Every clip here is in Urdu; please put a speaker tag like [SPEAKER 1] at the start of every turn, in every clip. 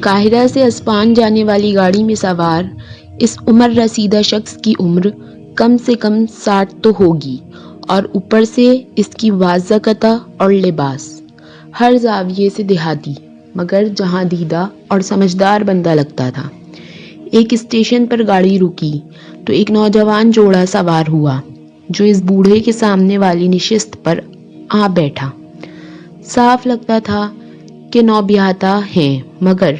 [SPEAKER 1] قاہرہ سے اسپان جانے والی گاڑی میں سوار اس عمر رسیدہ شخص کی عمر کم سے کم 60 تو ہوگی، اور اوپر سے اس کی واضح قطع اور لباس ہر زاویے سے دیہاتی مگر جہاں دیدہ اور سمجھدار بندہ لگتا تھا۔ ایک اسٹیشن پر گاڑی رکی تو ایک نوجوان جوڑا سوار ہوا جو اس بوڑھے کے سامنے والی نشست پر آ بیٹھا۔ صاف لگتا تھا کہ نوبیاہتا ہیں، مگر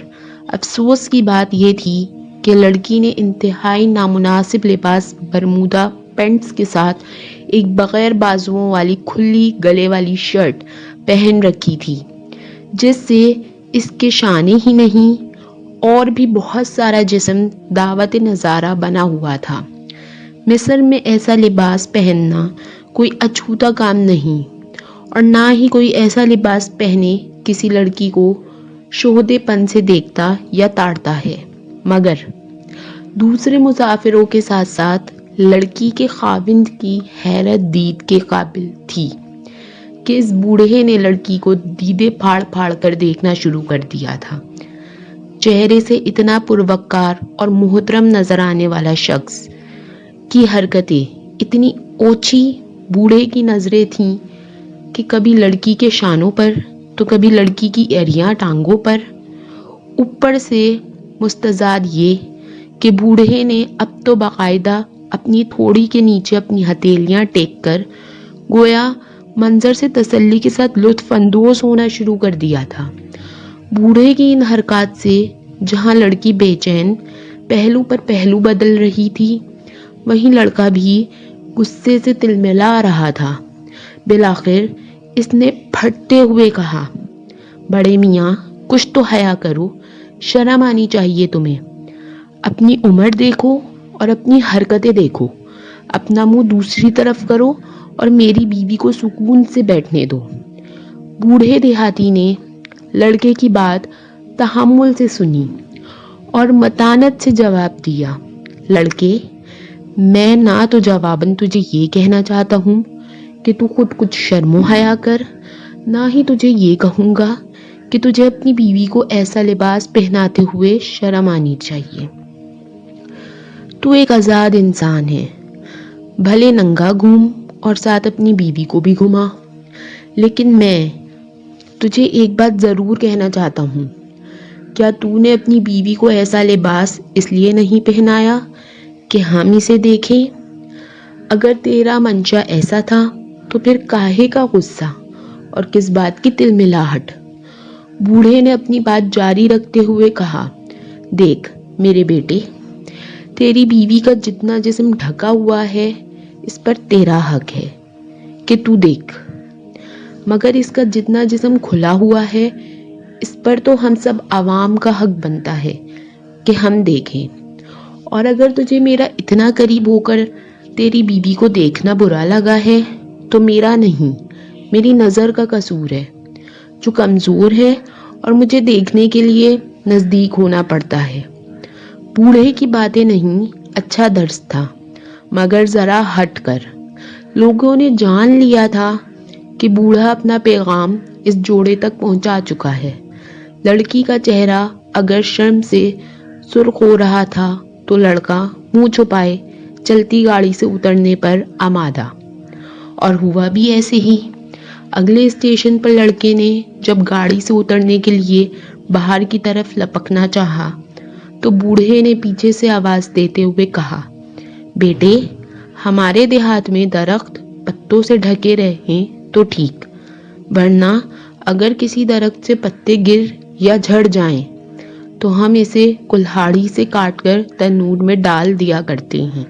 [SPEAKER 1] افسوس کی بات یہ تھی کہ لڑکی نے انتہائی نامناسب لباس برمودا پینٹس کے ساتھ ایک بغیر بازوؤں والی کھلی گلے والی شرٹ پہن رکھی تھی، جس سے اس کے شانے ہی نہیں اور بھی بہت سارا جسم دعوت نظارہ بنا ہوا تھا۔ مصر میں ایسا لباس پہننا کوئی اچھوتا کام نہیں، اور نہ ہی کوئی ایسا لباس پہنے کسی لڑکی کو شہودے پن سے دیکھتا یا تاڑتا ہے، مگر دوسرے مسافروں کے ساتھ ساتھ لڑکی کے خاوند کی حیرت دید کے قابل تھی کہ اس بوڑھے نے لڑکی کو دیدے پھاڑ پھاڑ کر دیکھنا شروع کر دیا تھا۔ چہرے سے اتنا پروقار اور محترم نظر آنے والا شخص کی حرکتیں اتنی اوچھی بوڑھے کی نظریں تھیں کہ کبھی لڑکی کے شانوں پر تو کبھی لڑکی کی ایڑیاں ٹانگوں پر۔ اوپر سے مستزاد یہ کہ بوڑھے نے اب تو باقاعدہ اپنی تھوڑی کے نیچے اپنی ہتھیلیاں ٹیک کر گویا منظر سے تسلی کے ساتھ لطف اندوز ہونا شروع کر دیا تھا۔ بوڑھے کی ان حرکات سے جہاں لڑکی بے چین پہلو پر پہلو بدل رہی تھی، وہیں لڑکا بھی غصے سے تلملا رہا تھا۔ بالآخر اس نے پھٹتے ہوئے کہا، بڑے میاں کچھ تو حیا کرو، شرم آنی چاہیے تمہیں۔ اپنی عمر دیکھو اور اپنی حرکتیں دیکھو، اپنا منہ دوسری طرف کرو اور میری بیوی کو سکون سے بیٹھنے دو۔ بوڑھے دیہاتی نے لڑکے کی بات تحمل سے سنی اور متانت سے جواب دیا، لڑکے، میں نہ تو جواباً تجھے یہ کہنا چاہتا ہوں کہ تو خود کچھ شرم و حیا کر، نہ ہی تجھے یہ کہوں گا کہ تجھے اپنی بیوی کو ایسا لباس پہناتے ہوئے شرم آنی چاہیے۔ تو ایک آزاد انسان ہے، بھلے ننگا گھوم اور ساتھ اپنی بیوی کو بھی گھما، لیکن میں تجھے ایک بات ضرور کہنا چاہتا ہوں، کیا تو نے اپنی بیوی کو ایسا لباس اس لیے نہیں پہنایا کہ ہم اسے دیکھیں؟ اگر تیرا منشا ایسا تھا تو پھر کاہے کا غصہ اور کس بات کی تلملاہٹ؟ بوڑھے نے اپنی بات جاری رکھتے ہوئے کہا، دیکھ میرے بیٹے، تیری بیوی کا جتنا جسم ڈھکا ہوا ہے اس پر تیرا حق ہے کہ تو دیکھ، مگر اس کا جتنا جسم کھلا ہوا ہے اس پر تو ہم سب عوام کا حق بنتا ہے کہ ہم دیکھیں۔ اور اگر تجھے میرا اتنا قریب ہو کر تیری بیوی کو دیکھنا برا لگا ہے تو میرا نہیں، میری نظر کا قصور ہے جو کمزور ہے اور مجھے دیکھنے کے لیے نزدیک ہونا پڑتا ہے۔ بوڑھے کی باتیں نہیں، اچھا درس تھا، مگر ذرا ہٹ کر۔ لوگوں نے جان لیا تھا کہ بوڑھا اپنا پیغام اس جوڑے تک پہنچا چکا ہے۔ لڑکی کا چہرہ اگر شرم سے سرخ ہو رہا تھا تو لڑکا منہ چھپائے چلتی گاڑی سے اترنے پر آمادہ، اور ہوا بھی ایسے ہی۔ اگلے اسٹیشن پر لڑکے نے جب گاڑی سے اترنے کے لیے باہر کی طرف لپکنا چاہا تو بوڑھے نے پیچھے سے آواز دیتے ہوئے کہا، بیٹے، ہمارے دیہات میں درخت پتوں سے ڈھکے رہیں تو ٹھیک، ورنہ اگر کسی درخت سے پتے گر یا جھڑ جائیں تو ہم اسے کلہاڑی سے کاٹ کر تنور میں ڈال دیا کرتے ہیں۔